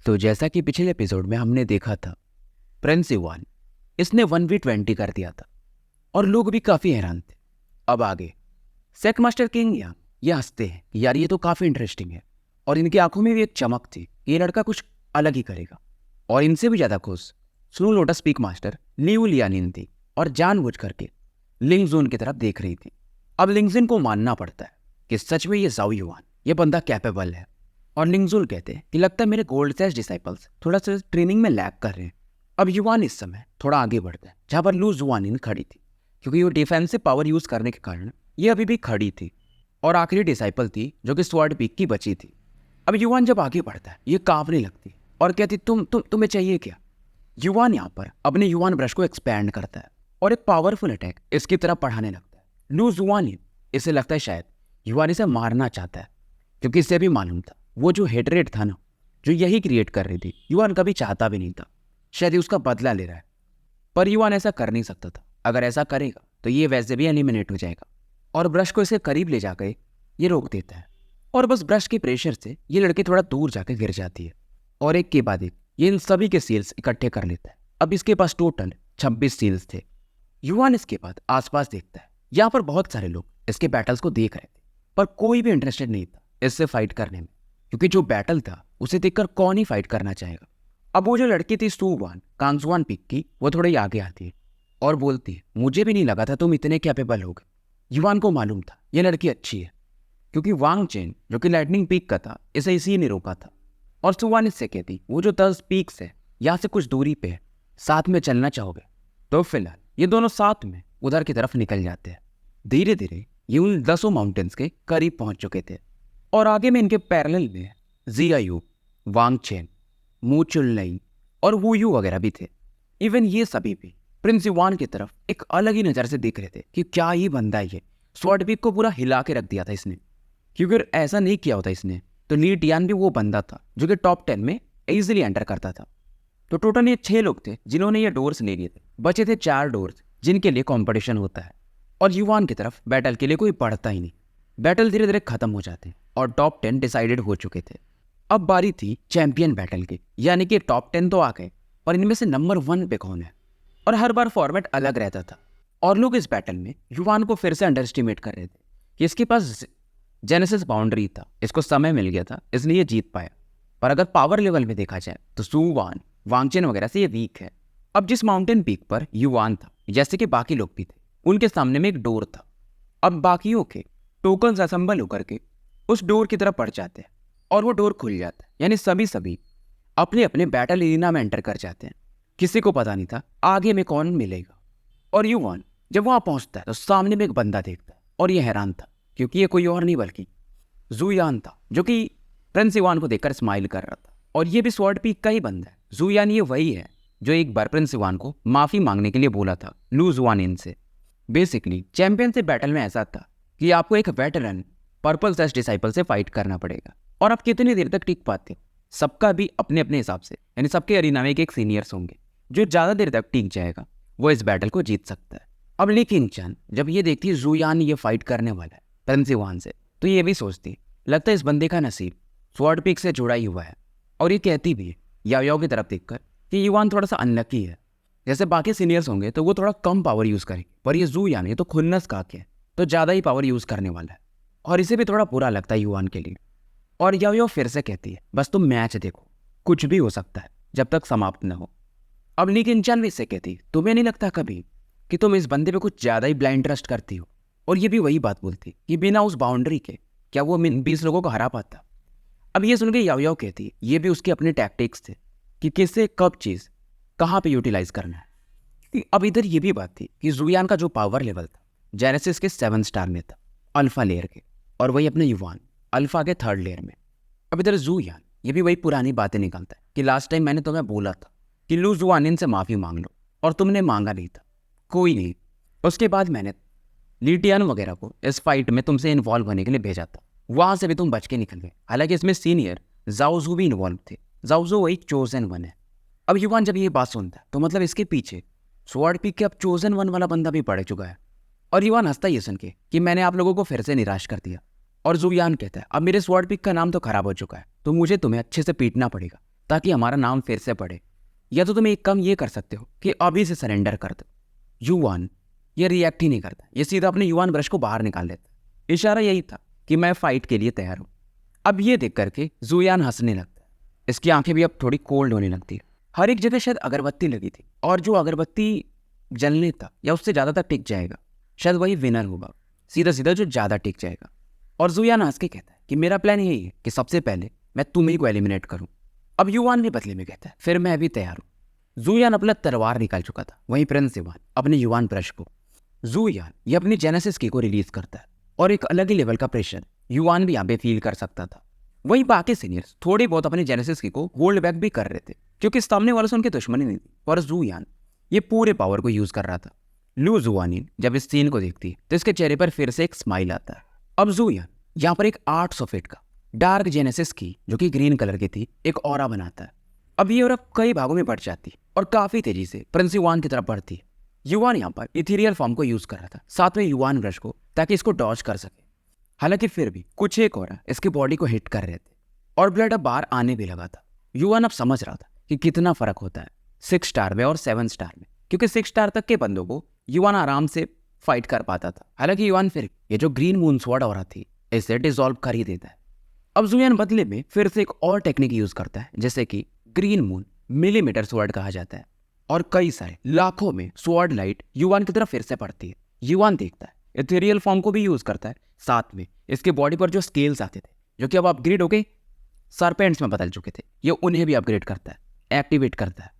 तो जैसा कि पिछले एपिसोड में हमने देखा था, प्रिंस युवान इसने 1v20 कर दिया था और लोग भी काफी हैरान थे। अब आगे सेक मास्टर किंग यांग ये हंसते हैं कि यार ये तो काफी इंटरेस्टिंग है, और इनकी आंखों में भी एक चमक थी कि ये लड़का कुछ अलग ही करेगा। और इनसे भी ज्यादा खुश snow lotus peak master Liu Lianin थी और जानबूझ करके लिंगजून की तरफ देख रही थी। अब लिंगजिन को मानना पड़ता है कि सच में ये जाओ युवान ये बंदा कैपेबल है। और लिंगजुल कहते हैं कि लगता है मेरे गोल्ड सेस डिसाइपल्स थोड़ा सा ट्रेनिंग में लैग कर रहे हैं। अब युवान इस समय थोड़ा आगे बढ़ता है जहां पर लू जुआनिन खड़ी थी, क्योंकि वो डिफेंसिव पावर यूज करने के कारण ये अभी भी खड़ी थी और आखिरी डिसाइपल थी जो कि स्वॉर्ड पीक की बची थी। अब युवान जब आगे बढ़ता है ये कांपने लगती और कहती तुम्हें चाहिए क्या। युवान यहाँ पर अपने युवान ब्रश को एक्सपैंड करता है और एक पावरफुल अटैक इसकी तरफ बढ़ाने लगता है। लू जुआनिन इसे लगता है शायद युवान इसे मारना चाहता है, क्योंकि इसे भी मालूम था वो जो हेटरेट था ना, जो यही क्रिएट कर रही थी, युवान कभी चाहता भी नहीं था। शायद उसका बदला ले रहा है, पर युवान ऐसा कर नहीं सकता था। अगर ऐसा करेगा तो ये वैसे भी एलिमिनेट हो जाएगा। और ब्रश को इसे करीब ले जाकर ये रोक देता है और बस ब्रश के प्रेशर से ये लड़की थोड़ा दूर जाकर गिर जाती है और एक के बाद एक ये इन सभी के सील्स इकट्ठे कर लेता है। अब इसके पास टोटल 26 सील्स थे। युवान इसके बाद आसपास देखता है, यहाँ पर बहुत सारे लोग इसके बैटल्स को देख रहे थे, पर कोई भी इंटरेस्टेड नहीं था इससे फाइट करने में, क्योंकि जो बैटल था उसे देखकर कौन ही फाइट करना चाहेगा। अब वो जो लड़की थी सुवान कांगजुआन पीक की, वो थोड़ी आगे आती है और बोलती है मुझे भी नहीं लगा था तुम इतने कैपेबल हो गए। युवान को मालूम था ये लड़की अच्छी है, क्योंकि वांग चेन जो कि लाइटनिंग पीक का था इसे इसी ने रोका था। और सुवान इससे कहती वो जो 10 पीक्स है यहाँ से कुछ दूरी पे है, साथ में चलना चाहोगे। तो फिलहाल ये दोनों साथ में उधर की तरफ निकल जाते हैं। धीरे धीरे ये उन 10 माउंटेन्स के करीब पहुंच चुके थे और आगे में इनके पैरेलल में जियायू, वांग चेन, मू चुलनई और वू यू वगैरह भी थे। इवन ये सभी भी प्रिंस युवान की तरफ एक अलग ही नज़र से देख रहे थे कि क्या ही बंदा है ये। स्वॉर्ड पीक को पूरा हिला के रख दिया था इसने, क्योंकि अगर ऐसा नहीं किया होता इसने तो ली टियान भी वो बंदा था जो कि टॉप 10 में इजीली एंटर करता था। तो टोटल ये 6 लोग थे जिन्होंने ये डोर्स ले लिए थे। बचे थे 4 डोर्स जिनके लिए कॉम्पिटिशन होता है, और युवान की तरफ बैटल के लिए कोई बढ़ता ही नहीं। बैटल धीरे धीरे खत्म हो जाते हैं और टॉप 10 डिसाइडेड हो चुके थे। अब बारी थी चैंपियन बैटल की, यानी कि टॉप 10 तो आ गए, पर इनमें से नंबर 1 पे कौन है। और हर बार फॉर्मेट अलग रहता था और लोग इस बैटल में युवान को फिर से अंडर एस्टिमेट कर रहे थे कि इसके पास जेनेसिस बाउंड्री था, इसको समय मिल गया था इसलिए ये जीत पाया। पर अगर पावर लेवल में देखा जाए तो सुवान, वांगचेन वगैरह से ये वीक है। अब जिस माउंटेन पीक पर युवान था, जैसे कि बाकी लोग भी थे, उनके सामने में एक डोर था। अब बाकियों के टोकन्स असेंबल होकर के उस डोर की तरफ बढ़ जाते हैं और वो डोर खुल जाता है, यानी सभी अपने अपने बैटल एरिना में एंटर कर जाते हैं। किसी को पता नहीं था आगे में कौन मिलेगा। और युवान जब वहां पहुंचता है तो सामने में एक बंदा देखता है और ये हैरान था, क्योंकि ये कोई और नहीं बल्कि जुयान था, जो कि प्रिंस युवान को देखकर स्माइल कर रहा था। और ये भी स्वॉर्ड पीक का ही बंदा है। जुयान ये वही है जो एक बार प्रिंस युवान को माफी मांगने के लिए बोला था लू जुआनिन से। बेसिकली चैंपियनशिप बैटल में ऐसा था कि आपको एक वेटरन पर्पल सेस डिसाइपल से फाइट करना पड़ेगा, और आप कितनी देर तक टिक पाते हो सबका भी अपने अपने हिसाब से, यानी सबके अरीना में एक सीनियर्स होंगे। जो ज़्यादा देर तक टिक जाएगा वो इस बैटल को जीत सकता है। अब ली किंग चान जब ये देखती है जुयान ये फाइट करने वाला है प्रिंस युवान से, तो ये भी सोचती लगता है इस बंदे का नसीब स्वॉर्ड पीक से जुड़ा ही हुआ है। और ये कहती भी है याओ की तरफ देखकर कि युवान थोड़ा सा अनलकी है, जैसे बाकी सीनियर्स होंगे तो वो थोड़ा कम पावर यूज़ करेंगे, पर ये जुयान ये तो खुन्नस का है तो ज़्यादा ही पावर यूज़ करने वाला है। और इसे भी थोड़ा बुरा लगता है युवान के लिए। और याओ फिर से कहती है बस तुम मैच देखो, कुछ भी हो सकता है जब तक समाप्त न हो। अब ली किंग चान भी इससे कहती तुम्हें नहीं लगता कभी कि तुम इस बंदे पे कुछ ज़्यादा ही ब्लाइंड ट्रस्ट करती हो। और ये भी वही बात बोलती कि बिना उस बाउंड्री के क्या वो 20 लोगों को हरा पाता। अब ये सुन के याओ कहती ये भी उसके अपने टैक्टिक्स थे कि किससे कब चीज़ कहाँ पे यूटिलाइज करना है। अब इधर ये भी बात थी कि जुयान का जो पावर लेवल था जेनेसिस के 7 स्टार में था, अल्फा लेयर के, और वही अपने युवान अल्फा के 3rd लेयर में। अब इधर जुयान ये भी वही पुरानी बातें निकालता है कि लास्ट टाइम मैंने तुम्हें बोला था कि लू जुआनिन से माफ़ी मांग लो, और तुमने मांगा नहीं था, कोई नहीं। उसके बाद मैंने लीटियान वगैरह को इस फाइट में तुमसे इन्वॉल्व होने के लिए भेजा था, वहां से भी तुम बच के निकल गए। हालांकि इसमें सीनियर जाओजू भी इन्वॉल्व थे, जाओजू वही चोजन 1 है। अब युवान जब ये बात सुनता है तो मतलब इसके पीछे स्वॉर्ड पीक के अब चोजन 1 वाला बंदा भी पड़ चुका है। और युवान हंसता ये सुन के कि मैंने आप लोगों को फिर से निराश कर दिया। और जुयान कहता है अब मेरे स्वॉर्ड पीक का नाम तो खराब हो चुका है, तो मुझे तुम्हें अच्छे से पीटना पड़ेगा, ताकि हमारा नाम फिर से पड़े, या तो तुम एक काम ये कर सकते हो कि अभी से सरेंडर कर दो। युवान ये रिएक्ट ही नहीं करता, ये सीधा अपने युवान ब्रश को बाहर निकाल लेता। इशारा यही था कि मैं फाइट के लिए तैयार हूँ। अब ये देख करके जुयान हंसने लगता है। इसकी आंखें भी अब थोड़ी कोल्ड होने लगती है। हर एक जगह शायद अगरबत्ती लगी थी, और जो अगरबत्ती जलने तक या उससे ज़्यादा तक टिक जाएगा शायद वही विनर होगा, सीधा सीधा जो ज़्यादा टिक जाएगा। और जुयान हंस के कहता है कि मेरा प्लान यही है कि सबसे पहले मैं तुम्ही को एलिमिनेट करूं। अब युवान भी बदले में कहता है फिर मैं भी तैयार हूं। जुयान अपना तलवार निकाल चुका था, वहीं प्रिंस इवान अपने युवान ब्रश को। जुयान ये अपनी जेनेसिस की को रिलीज करता है, और एक अलग ही लेवल का प्रेशर युवान भी यहाँ पे फील कर सकता था। वहीं बाकी सीनियर्स थोड़ी बहुत अपनी जेनेसिस की को होल्ड बैक भी कर रहे थे, क्योंकि सामने वालों से उनकी दुश्मनी नहीं थी, और जुयान ये पूरे पावर को यूज कर रहा था। लू जुआनिन जब इस सीन को देखती है तो इसके चेहरे पर फिर से एक स्माइल आता है। अब जुयान यहाँ पर एक 800 फीट का डार्क जेनेसिस की, जो कि ग्रीन कलर की थी, एक ऑरा बनाता है। अब ये ऑरा कई भागों में बढ़ जाती है और काफी तेजी से प्रिंस युवान की तरफ बढ़ती है। युवान यहाँ पर इथेरियल फॉर्म को यूज कर रहा था, साथ में युवान ब्रश को, ताकि इसको डॉज कर सके। हालांकि फिर भी कुछ एक ऑरा इसके बॉडी को हिट कर रहे थे, और ब्लड अब बाहर आने भी लगा था। युवान अब समझ रहा था कि कितना फर्क होता है 6 स्टार में और 7 स्टार में, क्योंकि 6 स्टार तक के बंदों को युवान आराम से फाइट कर पाता था। हालांकि युवान फिर ये जो ग्रीन मून स्वॉर्ड ऑरा थी इसे डिसॉल्व कर ही देता है। अब जुयान बदले में फिर से एक और टेक्निक यूज करता है, जैसे कि ग्रीन मून मिलीमीटर स्वॉर्ड कहा जाता है, और कई सारे लाखों में स्वॉर्ड लाइट युवान की तरफ फिर से पड़ती है। युवान देखता है, इथेरियल फॉर्म को भी यूज करता है, साथ में इसके बॉडी पर जो स्केल्स आते थे, जो कि अब अपग्रेड होके सरपेंट्स में बदल चुके थे, ये उन्हें भी अपग्रेड करता है, एक्टिवेट करता है।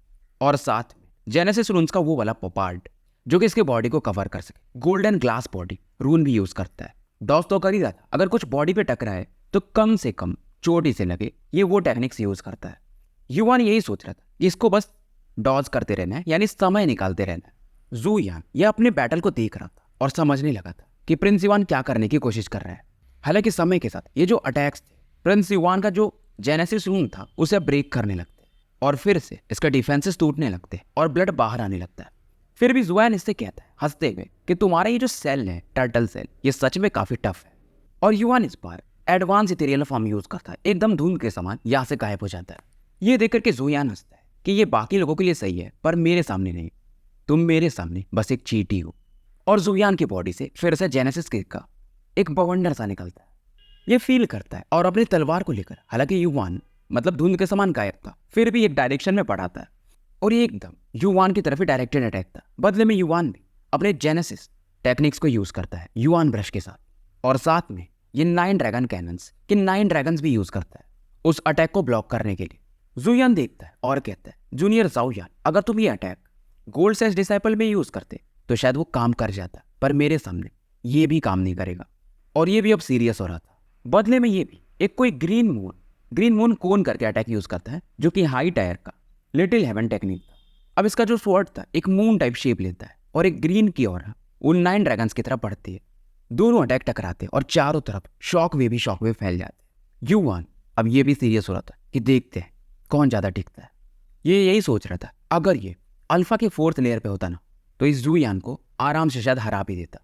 और साथ में जेनेसिस रून्स का वो वाला पोपार्ड, जो कि इसके बॉडी को कवर कर सके, गोल्डन ग्लास बॉडी रून भी यूज करता है। दोस्तों कर ही रहा था, अगर कुछ बॉडी पे टकराए तो कम से कम चोट से लगे, ये वो टेक्निक्स यूज करता है। युवान यही सोच रहा था कि इसको बस डॉज करते रहना है, यानी समय निकालते रहना है। जुयान ये अपने बैटल को देख रहा था और समझने लगा था कि प्रिंस युवान क्या करने की कोशिश कर रहा है। हालांकि समय के साथ ये जो अटैक्स थे, प्रिंस युवान का जो जेनेसिस रून था उसे ब्रेक करने लगते, और फिर से इसका डिफेंसेस टूटने लगते और ब्लड बाहर आने लगता है। फिर भी जुयान इससे कहता है हंसते हुए कि तुम्हारा ये जो सेल है, टर्टल सेल, ये सच में काफी टफ है। और युवान इस बार एडवांस इथेरियल फॉर्म यूज करता है, एकदम धूम के समान यहाँ से गायब हो जाता है। ये देख करके जुयान हंसता है कि ये बाकी लोगों के लिए सही है, पर मेरे सामने नहीं, तुम मेरे सामने बस एक चींटी हो। और जुयान की बॉडी से फिर से जेनेसिस किक का एक बवंडर सा निकलता है। ये फील करता है और अपनी तलवार को लेकर, हालांकि युवान मतलब धुंध के समान गायब था, फिर भी एक डायरेक्शन में पढ़ाता है, और ये एकदम युवान की तरफ ही डायरेक्टेड अटैक था। बदले में युवान भी अपने जेनेसिस टेक्निक्स को यूज करता है युवान ब्रश के साथ, और साथ में ये 9 ड्रैगन कैनन्स के 9 ड्रैगन्स भी यूज करता है उस अटैक को ब्लॉक करने के लिए। जुयान देखता है और कहता है, जूनियर जाओयान, अगर तुम ये अटैक गोल्ड सेज डिसाइपल में यूज करते तो शायद वो काम कर जाता, पर मेरे सामने ये भी काम नहीं करेगा। और ये भी अब सीरियस हो रहा था। बदले में ये भी एक कोई ग्रीन मून कोन करके अटैक यूज करता है, जो कि हाई टायर का लिटिल हेवन टेक्निक था। अब इसका जो स्वॉर्ड था एक मून टाइप शेप लेता है, और एक ग्रीन की ऑरा उन 9 ड्रैगन्स की तरफ बढ़ती है। दोनों अटैक टकराते और चारों तरफ शॉक वेव फैल जाते। युवान अब ये भी सीरियस हो रहा था कि देखते हैं कौन ज्यादा टिकता है। ये यही सोच रहा था, अगर ये अल्फा के 4th लेयर पे होता ना, तो इस जुयान को आराम से शायद हरा भी देता।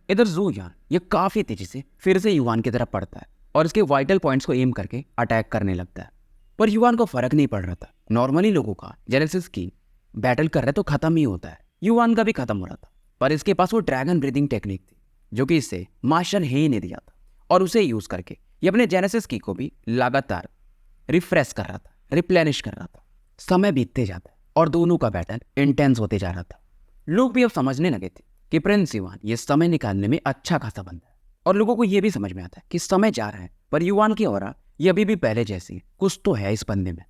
इधर जुयान ये काफी तेजी से फिर से युवान की तरफ पड़ता है, और इसके वाइटल पॉइंट्स को एम करके अटैक करने लगता है। पर युवान को फर्क नहीं पड़ रहा था। नॉर्मली लोगों का जेनेसिस की बैटल कर रहे तो खत्म ही होता है, युवान का भी खत्म हो रहा था, पर इसके पास वो ड्रैगन ब्रीदिंग टेक्निक थी, जो कि इससे मास्टर ही नहीं दिया था, और उसे यूज करके ये अपने जेनेसिस की को भी लगातार रिफ्रेश कर रहा था, रिप्लेनिश कर रहा था। समय बीतते जाता है और दोनों का बैटल इंटेंस होते जा रहा था। लोग भी अब समझने लगे थे कि प्रिंस युवान ये समय निकालने में अच्छा खासा बंदा है, और लोगों को ये भी समझ में आता है कि समय जा रहा है, पर युवान की ऑरा ये अभी भी पहले जैसी है, कुछ तो है इस बंदे में।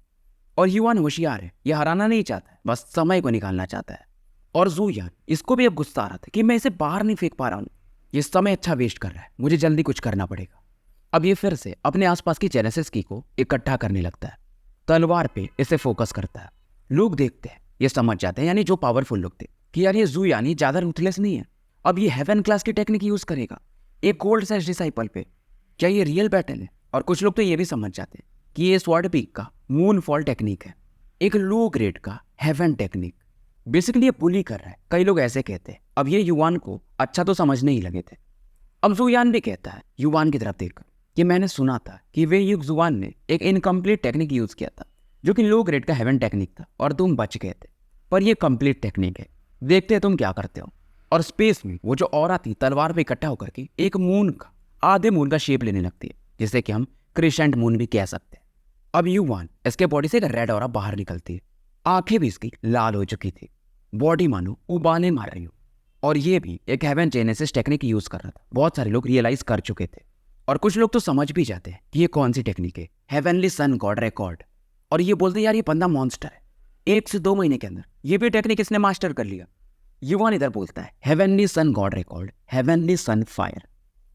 और युवान होशियार है, ये हराना नहीं चाहता है, बस समय को निकालना चाहता है। और जुयान इसको भी अब गुस्सा आ रहा था कि मैं इसे बाहर नहीं फेंक पा रहा हूँ, ये समय अच्छा वेस्ट कर रहा है, मुझे जल्दी कुछ करना पड़ेगा। अब ये फिर से अपने आसपास की जेनेसिस की को इकट्ठा करने लगता है, तलवार पे इसे फोकस करता है। लोग देखते हैं, ये समझ जाते हैं, यानी जो पावरफुल लोग थे, कि यार ये जुयान ज्यादा रूथलेस नहीं है, अब ये हेवन क्लास की टेक्निक यूज करेगा एक गोल्ड सेज डिसाइपल पे, क्या ये रियल बैटल है? और कुछ लोग तो ये भी समझ जाते हैं कि ये स्वॉर्ड पीक का मून फॉल टेक्निक है, एक लो ग्रेड का हेवन टेक्निक। बेसिकली ये बुली कर रहा है, कई लोग ऐसे कहते हैं। अब ये युवान को अच्छा तो समझने ही लगे थे। अब जुयान भी कहता है युवान की तरफ देखकर कि मैंने सुना था कि वे युग जुवान ने एक इनकम्प्लीट टेक्निक यूज किया था, जो कि लो ग्रेड का हेवन टेक्निक था और तुम बच गए थे। पर ये कंप्लीट टेक्निक है, देखते हैं तुम क्या करते हो। और स्पेस में वो जो ऑरा थी तलवार पे इकट्ठा होकर के एक मून का, आधे मून का शेप लेने लगती है, जिसे कि हम क्रिसेंट मून भी कह सकते हैं। अब युवान, इसके बॉडी से एक रेड ऑरा बाहर निकलती है, आंखें भी इसकी लाल हो चुकी थी, बॉडी मानो उबाले मार रही हो। और ये भी एक हेवन जेनेसिस टेक्निक यूज कर रहा था। बहुत सारे लोग रियलाइज कर चुके थे और कुछ लोग तो समझ भी जाते हैं कि ये कौन सी टेक्निक है, हेवनली सन गॉड रिकॉर्ड। और ये बोलते यार ये बंदा मॉन्स्टर है, 1 से 2 महीने के अंदर ये भी टेक्निक इसने मास्टर कर लिया। युवान इधर बोलता है heavenly son god record, heavenly son fire,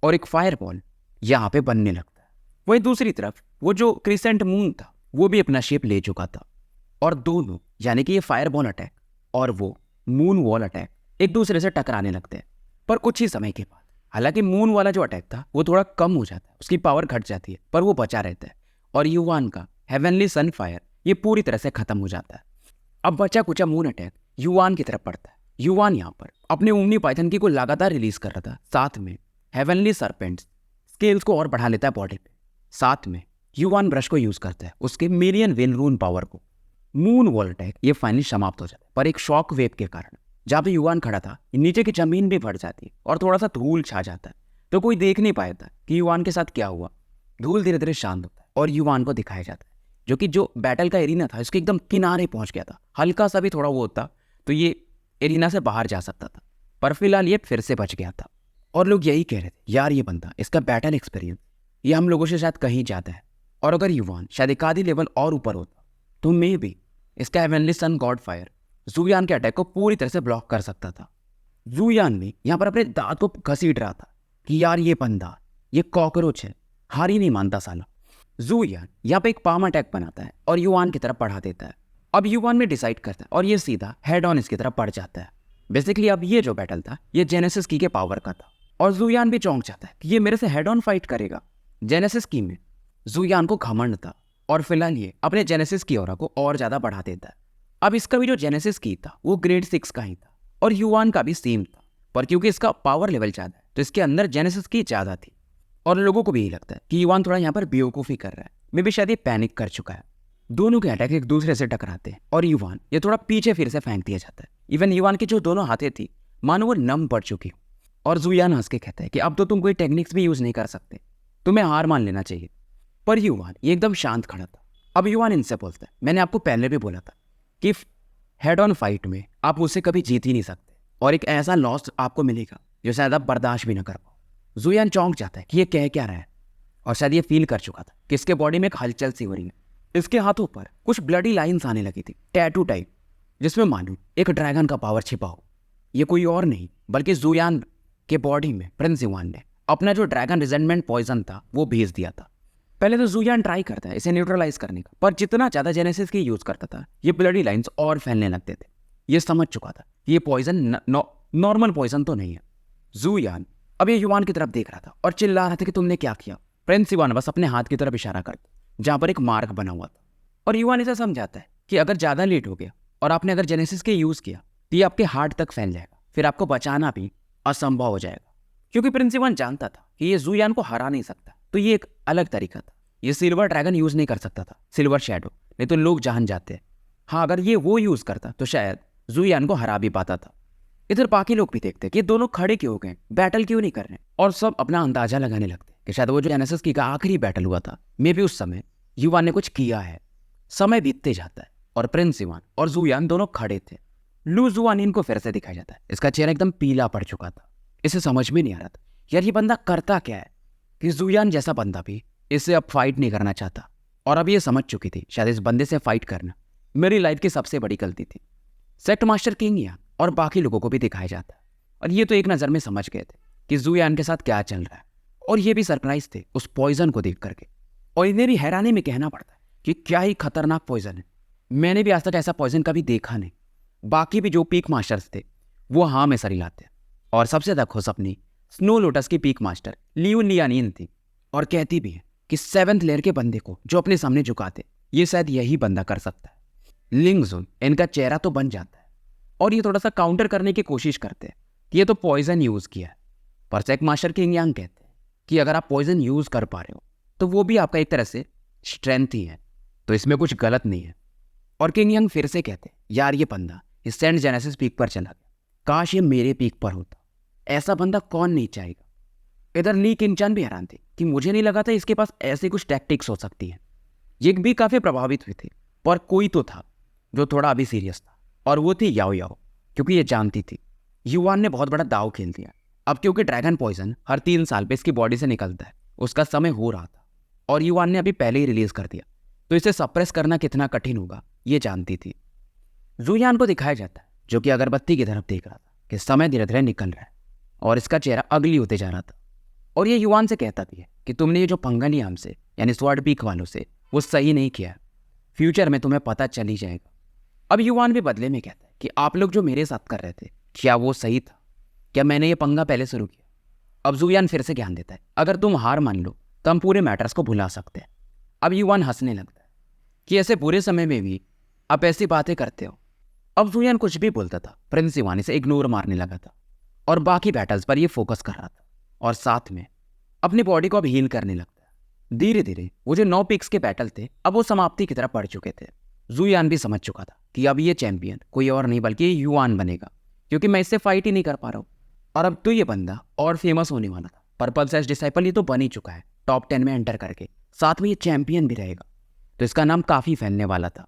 और एक फायर बॉल यहाँ पे बनने लगता है। वहीं दूसरी तरफ वो जो क्रिसेंट मून था वो भी अपना शेप ले चुका था, और दोनों यानी कि ये फायर बॉल अटैक और वो मून वॉल अटैक एक दूसरे से टकराने लगते हैं। पर कुछ ही समय के बाद, हालांकि मून वाला जो अटैक था वो थोड़ा कम हो जाता है, उसकी पावर घट जाती है, पर वो बचा रहता है। और युवान का हेवनली सन फायर ये पूरी तरह से खत्म हो जाता है। अब बचा कुचा मून अटैक युवान की तरफ पड़ता है। युवान यहाँ पर अपने ओमनी पाइथन की को लगातार रिलीज कर रहा था, साथ में हेवनली सरपेंट्स स्केल्स को और बढ़ा लेता है बॉडी पे। साथ में युवान ब्रश को यूज करता है, उसके मिलियन वेन रून पावर को। मून वॉल अटैक ये फाइनली समाप्त हो जाता है, पर एक शॉक वेव के कारण जहाँ पे युवान खड़ा था नीचे की जमीन भी फट जाती है और थोड़ा सा धूल छा जाता है, तो कोई देख नहीं पाया था कि युवान के साथ क्या हुआ। धूल धीरे धीरे शांत होता है और युवान को दिखाया जाता है, जो कि जो बैटल का एरिना था इसके एकदम किनारे पहुंच गया था। हल्का सा भी थोड़ा वो होता तो ये एरिना से बाहर जा सकता था, पर फिलहाल ये फिर से बच गया था। और लोग यही कह रहे थे यार ये बंदा, इसका बैटल एक्सपीरियंस ये हम लोगों से शायद कहीं ज़्यादा है, और अगर युवान शायद एक आधी लेवल और ऊपर होता तो मे भी इसका हेवनली सन गॉड फायर जुयान के अटैक को पूरी तरह से ब्लॉक कर सकता था। जुयान भी यहाँ पर अपने दांत को घसीट रहा था कि यार ये बंदा, ये कॉकरोच है, हार ही नहीं मानता साला। जुयान यहाँ पे एक पाम अटैक बनाता है और युवान की तरफ बढ़ा देता है। अब युवान में डिसाइड करता है और ये सीधा हेड ऑन इसकी तरफ पड़ जाता है। बेसिकली अब ये जो बैटल था ये जेनेसिस की के पावर का था, और जुयान भी चौंक जाता है कि ये मेरे से हेड ऑन फाइट करेगा। जेनेसिस की में जुयान को घमंड था, और फिलहाल ये अपने जेनेसिस की ऑरा को और ज्यादा बढ़ा देता है। अब इसका भी जो जेनेसिस की था वो ग्रेड 6 का ही था, और युवान का भी सेम था, पर क्योंकि इसका पावर लेवल ज्यादा है तो इसके अंदर जेनेसिस की ज्यादा थी। और लोगों को भी यही लगता है कि युवान थोड़ा यहाँ पर बेवकूफ़ी कर रहा है, मे भी शायद ये पैनिक कर चुका है। दोनों के अटैक एक दूसरे से टकराते हैं और युवान ये थोड़ा पीछे फिर से फेंक दिया जाता है। इवन युवान की जो दोनों हाथें थी मानो वो नम पड़ चुकी हो, और जुयान हंस के कहता है कि अब तो तुम कोई टेक्निक्स भी यूज नहीं कर सकते, तुम्हें हार मान लेना चाहिए। पर युवान ये एकदम शांत खड़ा था। अब युवान इनसे बोलता है मैंने आपको पहले भी बोला था कि हेड ऑन फाइट में आप मुझसे कभी जीत ही नहीं सकते, और एक ऐसा लॉस आपको मिलेगा जो शायद आप बर्दाश्त भी ना कर पाओ। जुयान चौंक जाता है कि ये कह क्या रहा है, और शायद ये फील कर चुका था कि इसके बॉडी में एक हलचल सी हो रही है। इसके हाथों पर कुछ ब्लडी लाइंस आने लगी थी, टैटू टाइप, जिसमें मानो एक ड्रैगन का पावर छिपा हो। ये कोई और नहीं बल्कि जुयान के बॉडी में प्रिंस युवान ने अपना जो ड्रैगन रिजेंटमेंट पॉइजन था वो भेज दिया था। पहले तो जुयान ट्राई करता है इसे न्यूट्रलाइज करने का, पर जितना ज्यादा जेनेसिस की यूज करता था ये ब्लडी लाइंस और फैलने लगते थे। ये समझ चुका था कि ये पॉइजन नॉर्मल पॉइजन तो नहीं है। जुयान अब ये युवान की तरफ देख रहा था और चिल्ला रहा था कि तुमने क्या किया। प्रिंस युवान बस अपने हाथ की तरफ इशारा करता जहां पर एक मार्क बना हुआ था, और युवान इसे समझाता है कि अगर ज्यादा लेट हो गया और आपने अगर जेनेसिस के यूज किया तो ये आपके हार्ट तक फैल जाएगा, फिर आपको बचाना भी असंभव हो जाएगा। क्योंकि प्रिंस युवान जानता था कि ये जुयान को हरा नहीं सकता, तो ये एक अलग तरीका था। ये सिल्वर ड्रैगन यूज नहीं कर सकता था, सिल्वर शैडो, नहीं तो लोग जान जाते हैं। हाँ, अगर ये वो यूज करता तो शायद जुयान को हरा भी पाता था। इधर बाकी लोग भी देखते कि ये दोनों खड़े क्यों हो गए, बैटल क्यों नहीं कर रहे, और सब अपना अंदाजा लगाने लगते कि शायद वो जो जेनेसिस की का आखिरी बैटल हुआ था, मे भी उस समय युवान ने कुछ किया है। समय बीतते जाता है और प्रिंस युवान और जुयान दोनों खड़े थे। लू जुआनिन को फिर से दिखाया जाता है। इसका चेहरा एकदम पीला पड़ चुका था। इसे समझ में नहीं आ रहा था यार ये बंदा करता क्या है, कि जुयान जैसा बंदा भी इससे अब फाइट नहीं करना चाहता, और अब ये समझ चुकी थी शायद इस बंदे से फाइट करना मेरी लाइफ की सबसे बड़ी गलती थी। सेक्ट मास्टर किंग यान और बाकी लोगों को भी दिखाया जाता है, और ये तो एक नज़र में समझ गए थे कि जुयान के साथ क्या चल रहा है, और ये भी सरप्राइज थे उस पॉइजन को देख करके। और इन्हें भी हैरानी में कहना पड़ता है कि क्या ही खतरनाक पॉइजन है, मैंने भी आज तक ऐसा पॉइजन कभी देखा नहीं। बाकी भी जो पीक मास्टर्स थे वो हाँ में सर हिलाते, और सबसे ज़्यादा खुश अपनी स्नो लोटस की पीक मास्टर लियून लियानिन थी, और कहती भी है कि 7th लेयर के बंदे को जो अपने सामने झुकाते ये शायद यही बंदा कर सकता है। लिंगजुन इनका चेहरा तो बन जाता है, और ये थोड़ा सा काउंटर करने की कोशिश करते हैं कि ये तो पॉइजन यूज किया है, पर सेक्ट मास्टर किंग यांग कहते हैं कि अगर आप पॉइजन यूज कर पा रहे हो तो वो भी आपका एक तरह से स्ट्रेंथ ही है, तो इसमें कुछ गलत नहीं है। और किंग यंग फिर से कहते, यार ये बंदा इस सेंट जेनेसिस पीक पर चला गया, काश ये मेरे पीक पर होता, ऐसा बंदा कौन नहीं चाहेगा। इधर ली किंगचन भी हैरान थे कि मुझे नहीं लगा था इसके पास ऐसी कुछ टैक्टिक्स हो सकती है। ये भी काफ़ी प्रभावित हुए थे, पर कोई तो था जो थोड़ा अभी सीरियस था, और वो थी याओ याओ, क्योंकि ये जानती थी युवान ने बहुत बड़ा दाव खेल दिया। अब क्योंकि ड्रैगन पॉइजन हर 3 साल पे इसकी बॉडी से निकलता है, उसका समय हो रहा था और युवान ने अभी पहले ही रिलीज कर दिया, तो इसे सप्रेस करना कितना कठिन होगा ये जानती थी। जुयान को दिखाया जाता है जो कि अगरबत्ती की तरफ देख रहा था कि समय धीरे धीरे निकल रहा है और इसका चेहरा अगली होते जा रहा था, और ये युवान से कहता भी है कि तुमने ये जो पंगा लिया हमसे यानी स्वॉर्ड पीक वालों से, वो सही नहीं किया, फ्यूचर में तुम्हें पता चल ही जाएगा। अब युवान भी बदले में कहता है कि आप लोग जो मेरे साथ कर रहे थे क्या वो सही था, क्या मैंने ये पंगा पहले शुरू किया। अब जुयान फिर से ज्ञान देता है, अगर तुम हार मान लो तो हम पूरे मैटर्स को भुला सकते हैं। अब युवान हंसने लगता है कि ऐसे बुरे समय में भी आप ऐसी बातें करते हो। अब जुयान कुछ भी बोलता था, प्रिंस युवान इसे इग्नोर मारने लगा था और बाकी बैटल्स पर ये फोकस कर रहा था, और साथ में अपनी बॉडी को अब हील करने लगता है। धीरे धीरे वो जो 9 पिक्स के बैटल थे अब वो समाप्ति की तरफ बढ़ चुके थे। जुयान भी समझ चुका था कि अब ये चैंपियन कोई और नहीं बल्कि युवान बनेगा, क्योंकि मैं इससे फाइट ही नहीं कर पा रहा हूँ। और अब तो ये बंदा और फेमस होने वाला था। पर्पल सैश डिसाइपल ये तो बन ही चुका है, टॉप 10 में एंटर करके, साथ में ये चैंपियन भी रहेगा, तो इसका नाम काफी फैलने वाला था।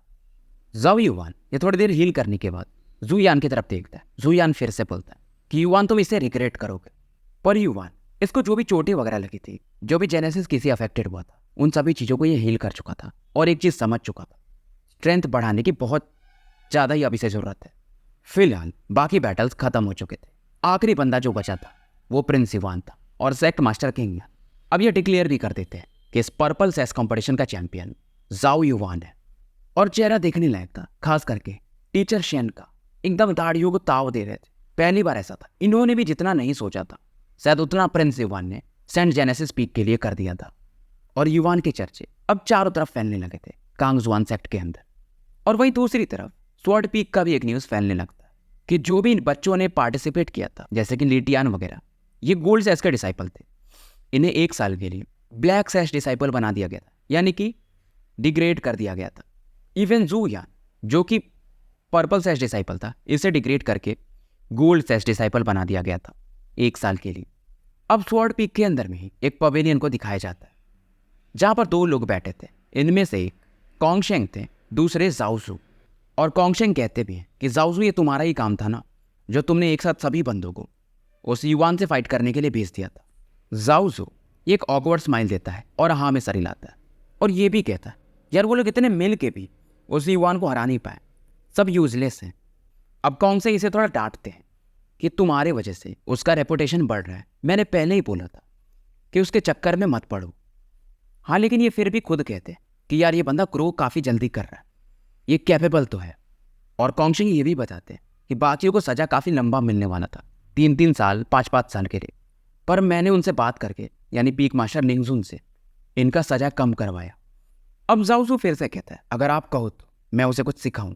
जाओ युवान ये थोड़ी देर हील करने के बाद जुयान की तरफ देखता है। जुयान फिर से बोलता है कि युवान तुम इसे रिग्रेट करोगे, पर युवान इसको जो भी चोटें वगैरह लगी थी, जो भी जेनेसिस किसी अफेक्टेड हुआ था, उन सभी चीज़ों को ये हील कर चुका था और एक चीज़ समझ चुका था, स्ट्रेंथ बढ़ाने की बहुत ज़्यादा ही अभी से ज़रूरत है। फिलहाल बाकी बैटल्स खत्म हो चुके थे। आखिरी बंदा जो बचा था वो प्रिंस युवान था, और सेक्ट मास्टर किंग अब ये डिक्लेयर भी कर देते हैं कि इस पर्पल सैश कॉम्पिटिशन का चैंपियन जाओ युवान है। और चेहरा देखने लायक था, खास करके टीचर शेन का, एकदम दाढ़ियों को ताव दे रहे थे। पहली बार ऐसा था, इन्होंने भी जितना नहीं सोचा था शायद उतना प्रिंस युवान ने सेंट जेनेसिस पीक के लिए कर दिया था। और युवान के चर्चे अब चारों तरफ फैलने लगे थे कांगजुआन सेक्ट के अंदर। और वहीं दूसरी तरफ स्वॉर्ड पीक का भी एक न्यूज़ फैलने लगता है कि जो भी इन बच्चों ने पार्टिसिपेट किया था, जैसे कि लीटियान वगैरह, ये गोल्ड सैश के डिसाइपल थे। इन्हें 1 साल के लिए ब्लैक सैश डिसाइपल बना दिया गया था, यानी कि डिग्रेड कर दिया गया था। इवन जुयान जो कि पर्पल सैश डिसाइपल था, इसे डिग्रेड करके गोल्ड सैश डिसाइपल बना दिया गया था 1 साल के लिए। अब स्वॉर्ड पीक के अंदर में ही एक पवेलियन को दिखाया जाता है जहाँ पर 2 लोग बैठे थे। इनमें से एक कॉन्गशेंग थे, दूसरे जाओजू। और कॉन्गशेंग कहते भी हैं कि जाओजू ये तुम्हारा ही काम था ना, जो तुमने एक साथ सभी बंदों को उस युवान से फाइट करने के लिए भेज दिया था। जाओजू एक ऑकवर्ड स्माइल देता है और हाँ में सर हिलाता है, और ये भी कहता है यार वो लोग इतने मिल के भी उस युवान को हरा नहीं पाए, सब यूजलेस हैं। अब कॉन्गशेंग इसे थोड़ा डांटते हैं कि तुम्हारे वजह से उसका रेपुटेशन बढ़ रहा है, मैंने पहले ही बोला था कि उसके चक्कर में मत पड़ो। हाँ, लेकिन ये फिर भी खुद कहते हैं कि यार ये बंदा ग्रो काफ़ी जल्दी कर रहा है, ये कैपेबल तो है। और कॉन्गशेंग ये भी बताते हैं कि बाकियों को सज़ा काफ़ी लंबा मिलने वाला था, 3-3 साल 5-5 साल के लिए, पर मैंने उनसे बात करके यानी पीक मास्टर निंगजुन से इनका सज़ा कम करवाया। अब जाओजू फिर से कहता है अगर आप कहो तो मैं उसे कुछ सिखाऊं,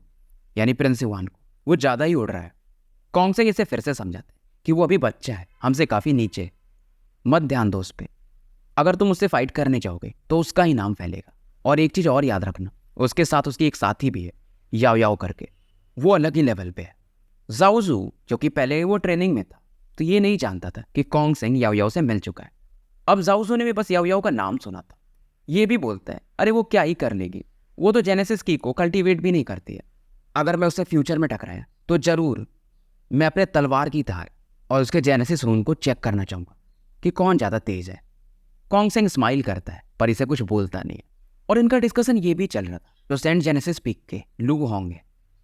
यानी प्रिंस युवान को, वो ज़्यादा ही उड़ रहा है। कॉन्गशेंग इसे फिर से समझाते हैं कि वो अभी बच्चा है, हमसे काफ़ी नीचे, मत ध्यान दो उस पर। अगर तुम उससे फाइट करने जाओगे तो उसका ही नाम फैलेगा। और एक चीज़ और याद रखना, उसके साथ उसकी एक साथी भी है याओ याओ करके, वो अलग ही लेवल पे है। जाओजू जो कि पहले वो ट्रेनिंग में था तो ये नहीं जानता था कि कॉन्गशेंग याओ याओ से मिल चुका है। अब जाओजू ने भी बस याओ याओ का नाम सुना था। ये भी बोलता है अरे वो क्या ही कर लेगी, वो तो जेनेसिस की को कल्टीवेट भी नहीं करती है। अगर मैं उससे फ्यूचर में टकराया तो ज़रूर मैं अपने तलवार की धार और उसके जेनेसिस रून को चेक करना चाहूँगा कि कौन ज़्यादा तेज है। कॉन्गशेंग स्माइल करता है पर इसे कुछ बोलता नहीं है। और इनका डिस्कशन ये भी चल रहा था जो सेंट जेनेसिस पीक के लू होंग है,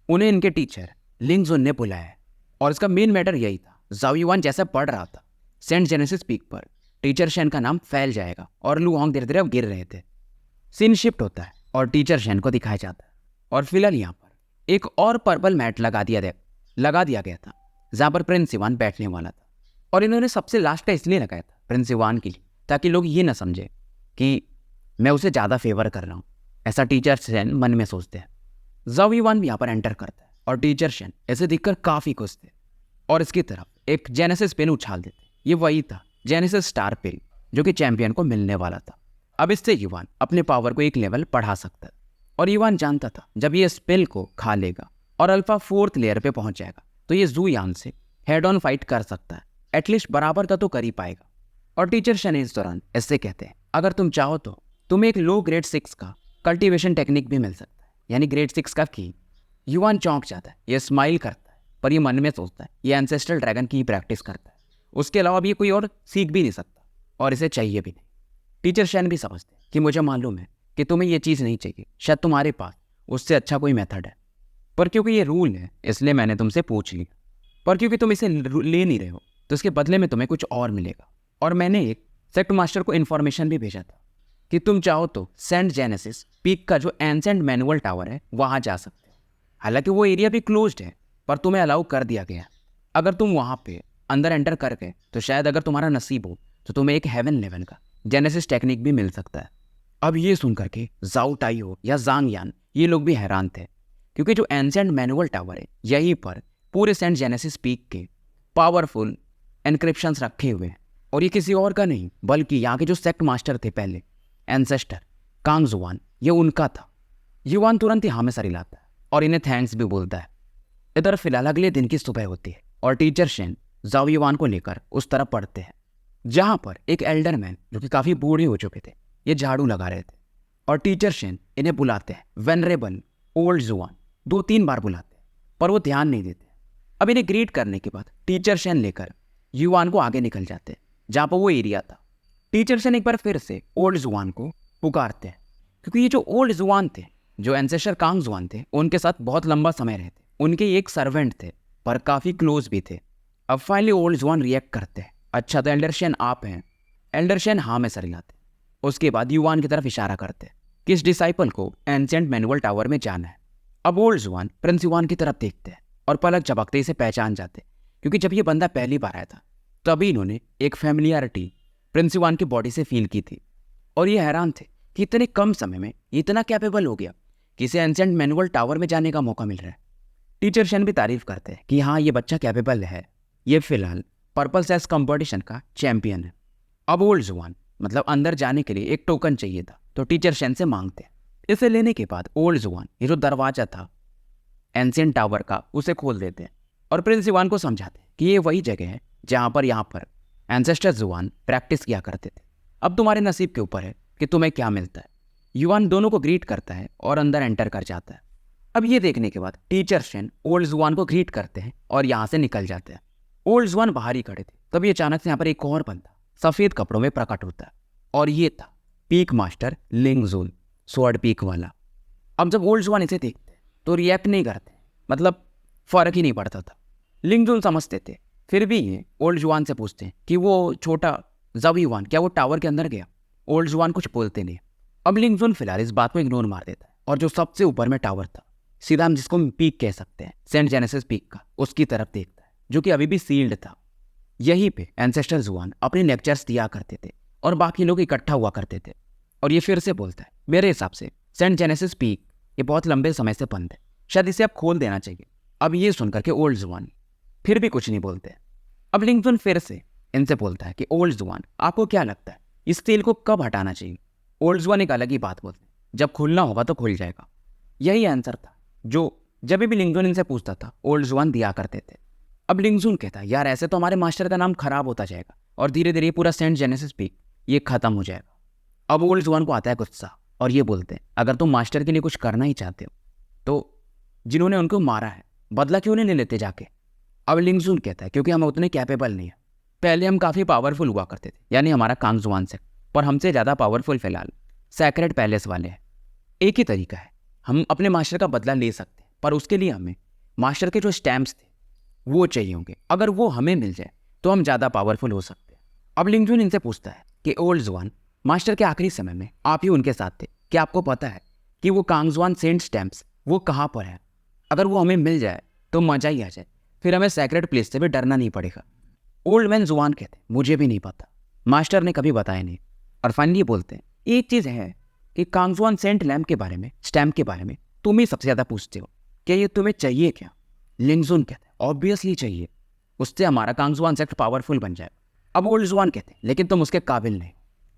उन्हें इनके टीचर लिंगजुन ने बुलाया है। और इसका मेन मैटर यही था, जाओ युवान जैसा पढ़ रहा था सेंट जेनेसिस पीक पर टीचर शेन का नाम फैल जाएगा, और लू होंग धीरे धीरे अब गिर रहे थे। सीन शिफ्ट होता है और टीचर शेन को दिखाया जाता है। और फिलहाल यहाँ पर एक और पर्पल मैट लगा दिया गया था जहाँ पर प्रिंस युवान बैठने वाला था। और इन्होंने सबसे लास्ट का इसलिए लगाया था प्रिंस युवान के लिए, ताकि लोग ये ना समझे कि मैं उसे ज़्यादा फेवर कर रहा हूँ, ऐसा टीचर शेन मन में सोचते हैं। जाओ युवान भी यहाँ पर एंटर करता है और टीचर शेन ऐसे दिखकर काफ़ी खुश थे और इसकी तरफ एक जेनेसिस पेन उछाल देते। ये वही था जेनेसिस स्टार पेन जो कि चैंपियन को मिलने वाला था। अब इससे युवान अपने पावर को एक लेवल बढ़ा सकता है। और युवान जानता था जब ये स्पेल को खा लेगा और अल्फा 4th लेयर पे पहुंच जाएगा तो ये जू यान से हेड ऑन फाइट कर सकता है, एटलीस्ट बराबर का तो कर ही पाएगा। और टीचर शन इस दौरान ऐसे कहते हैं, अगर तुम चाहो तो तुम्हें एक लो ग्रेड 6 का कल्टीवेशन टेक्निक भी मिल सकता है, यानी ग्रेड 6 का की। युवान चौंक जाता है, ये स्माइल करता है, पर ये मन में सोचता है ये एंसेस्ट्रल ड्रैगन की ही प्रैक्टिस करता है, उसके अलावा भी ये कोई और सीख भी नहीं सकता और इसे चाहिए भी नहीं। टीचर शैन भी समझते हैं कि मुझे मालूम है कि तुम्हें ये चीज़ नहीं चाहिए, शायद तुम्हारे पास उससे अच्छा कोई मेथड है, पर क्योंकि ये रूल है इसलिए मैंने तुमसे पूछ लिया, पर क्योंकि तुम इसे ले नहीं रहे हो तो इसके बदले में तुम्हें कुछ और मिलेगा। और मैंने एक सेक्ट मास्टर को इन्फॉर्मेशन भी भेजा था कि तुम चाहो तो सेंट जेनेसिस पीक का जो एंसेंट मैनुअल टावर है वहाँ जा सकते हो। हालांकि वो एरिया भी क्लोज्ड है पर तुम्हें अलाउ कर दिया गया है। अगर तुम वहाँ पे अंदर एंटर कर गए तो शायद अगर तुम्हारा नसीब हो तो तुम्हें एक हेवन लेवल का जेनेसिस टेक्निक भी मिल सकता है। अब ये सुन करके जाओ टाइयो या जांग यान ये लोग भी हैरान थे, क्योंकि जो एंसेंट मैनुअल टावर है यहीं पर पूरे सेंट जेनेसिस पीक के पावरफुल एनक्रिप्शंस रखे हुए हैं, और ये किसी और का नहीं बल्कि यहाँ के जो सेक्ट मास्टर थे पहले एंसेस्टर कांग जुआन, ये उनका था। युवान तुरंत ही हाँ में सर हिलाता है और इन्हें थैंक्स भी बोलता है। इधर फिलहाल अगले दिन की सुबह होती है और टीचर शेन जाओ युवान को लेकर उस तरफ पढ़ते हैं जहाँ पर एक एल्डर मैन जो कि काफ़ी बूढ़े हो चुके थे ये झाड़ू लगा रहे थे, और टीचर शेन इन्हें बुलाते हैं वेनरेबल ओल्ड जुआन, 2-3 बार बुलाते हैं पर वो ध्यान नहीं देते। अब इन्हें ग्रीट करने के बाद टीचर शेन लेकर युवान को आगे निकल जाते हैं जहाँ पर वो एरिया था। टीचर शेन एक बार फिर से ओल्ड जुआन को पुकारते हैं, क्योंकि ये जो ओल्ड जुआन थे, जो एंसेस्टर कांग जुआन थे, उनके साथ बहुत लंबा समय रहे थे, उनके एक सर्वेंट थे पर काफ़ी क्लोज भी थे। अब फाइनली ओल्ड जुआन रिएक्ट करते हैं, अच्छा तो एल्डर शेन आप हैं। एल्डर शेन हाँ में सर हिलाते। उसके बाद युवान की तरफ इशारा करते हैं कि इस डिसाइपल को एंसेंट मैनुअल टावर में जाना है। अब ओल्ड जुआन प्रिंस युवान की तरफ देखते हैं और पलक झपकते इसे पहचान जाते, क्योंकि जब ये बंदा पहली बार आया था तभी इन्होंने एक फेमिलियरिटी प्रिंस युवान की बॉडी से फील की थी, और ये हैरान थे कि इतने कम समय में इतना कैपेबल हो गया कि इसे एंसेंट मैनुअल टावर में जाने का मौका मिल रहा है। टीचर शेन भी तारीफ करते हैं कि हाँ ये बच्चा कैपेबल है, ये फिलहाल पर्पल सेस कंपटीशन का चैंपियन है। अब ओल्ड जुआन मतलब अंदर जाने के लिए एक टोकन चाहिए था तो टीचर शेन से मांगते हैं। इसे लेने के बाद ओल्ड जुआन ये जो दरवाजा था एंशिएंट टावर का उसे खोल देते हैं और प्रिंस युवान को समझाते हैं कि ये वही जगह है जहाँ पर एंसेस्टर जुआन प्रैक्टिस किया करते थे। अब तुम्हारे नसीब के ऊपर है कि तुम्हें क्या मिलता है। युवान दोनों को ग्रीट करता है और अंदर एंटर कर जाता है। अब ये देखने के बाद टीचर शेन ओल्ड जुआन को ग्रीट करते हैं और यहाँ से निकल जाते हैं। ओल्ड जुआन बाहर ही खड़े थे, तभी अचानक से यहाँ पर एक और बंदा सफ़ेद कपड़ों में प्रकट होता है, और ये था पीक मास्टर लिंग जून, स्वॉर्ड पीक वाला। अब जब ओल्ड जुआन इसे देखते तो रिएक्ट नहीं करते, मतलब फ़र्क ही नहीं पड़ता था। लिंग जून समझते थे, फिर भी ये ओल्ड जुआन से पूछते हैं कि वो छोटा जब युवान क्या वो टावर के अंदर गया। ओल्ड जुआन कुछ बोलते नहीं। अब लिंग जून फिलहाल इस बात को इग्नोर मार देता है और जो सबसे ऊपर में टावर था, सीधा हम जिसको पीक कह सकते हैं, सेंट जेनेसिस पीक का, उसकी तरफ देखता है जो कि अभी भी सील्ड था। यहीं पे एंसेस्टर जुआन अपने लेक्चर्स दिया करते थे और बाकी लोग इकट्ठा हुआ करते थे। और ये फिर से बोलता है, मेरे हिसाब से सेंट जेनेसिस पीक ये बहुत लंबे समय से बंद है, शायद इसे अब खोल देना चाहिए। अब ये सुनकर के ओल्ड जुआन फिर भी कुछ नहीं बोलते। अब लिंगजून फिर से इनसे बोलता है कि ओल्ड जुआन आपको क्या लगता है इस तेल को कब हटाना चाहिए। ओल्ड जुआन एक अलग ही बात बोलते हैं, जब खुलना होगा तो खुल जाएगा। यही आंसर था जो जब भी लिंगजून इनसे पूछता था ओल्ड जुआन दिया करते थे। अब लिंगजून कहता है, यार ऐसे तो हमारे मास्टर का नाम खराब होता जाएगा और धीरे धीरे पूरा सेंट जेनेसिस पीक ये खत्म हो जाएगा। अब ओल्ड जुआन को आता है गुस्सा और ये बोलते हैं, अगर तुम मास्टर के लिए कुछ करना ही चाहते हो तो जिन्होंने उनको मारा है बदला क्यों नहीं लेते जाके। अब लिंगजून कहता है, क्योंकि हम उतने कैपेबल नहीं है। पहले हम काफ़ी पावरफुल हुआ करते थे, यानी हमारा कांग जुआन से, पर हमसे ज़्यादा पावरफुल फिलहाल सैक्रेड पैलेस वाले हैं। एक ही तरीका है, हम अपने मास्टर का बदला ले सकते हैं, पर उसके लिए हमें मास्टर के जो स्टैम्प्स थे वो चाहिए होंगे। अगर वो हमें मिल जाए तो हम ज़्यादा पावरफुल हो सकते हैं। अब लिंगजून इनसे पूछता है कि ओल्ड जुआन मास्टर के आखिरी समय में आप ही उनके साथ थे, क्या आपको पता है कि वो कांगजुआन सेंट स्टैम्प्स वो कहाँ पर है। अगर वो हमें मिल जाए तो मजा ही आ जाए, फिर हमें सैक्रेड प्लेस से भी डरना नहीं पड़ेगा। ओल्ड मैन जुआन कहते, मुझे भी नहीं पता, मास्टर ने कभी बताया नहीं। और फाइनली बोलते हैं, एक चीज़ है कि कांगजुआन सेंट लैम्प के बारे में, स्टैम्प के बारे में तुम ही सबसे ज़्यादा पूछते हो, क्या ये तुम्हें चाहिए क्या। लिंगजून कहते हैं, ऑब्वियसली चाहिए, उससे हमारा कांगजुआन सेक्ट पावरफुल बन जाए। अब ओल्ड जुआन कहते हैं, लेकिन तुम उसके काबिल नहीं।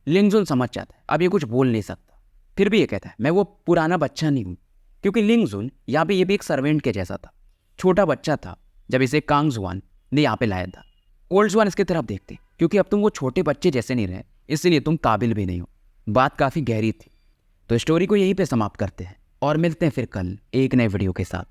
लिंगजून समझ जाता है अब ये कुछ बोल नहीं सकता। फिर भी ये कहता है मैं वो पुराना बच्चा नहीं हूँ, क्योंकि लिंग जुन यहाँ पे ये भी एक सर्वेंट के जैसा था, छोटा बच्चा था जब इसे कांग जुआन ने यहाँ पे लाया था। ओल्ड जुआन इसकी तरफ देखते, क्योंकि अब तुम वो छोटे बच्चे जैसे नहीं रहे, इसलिए तुम काबिल भी नहीं हो। बात काफ़ी गहरी थी। तो स्टोरी को यहीं पे समाप्त करते हैं और मिलते हैं फिर कल एक नए वीडियो के साथ।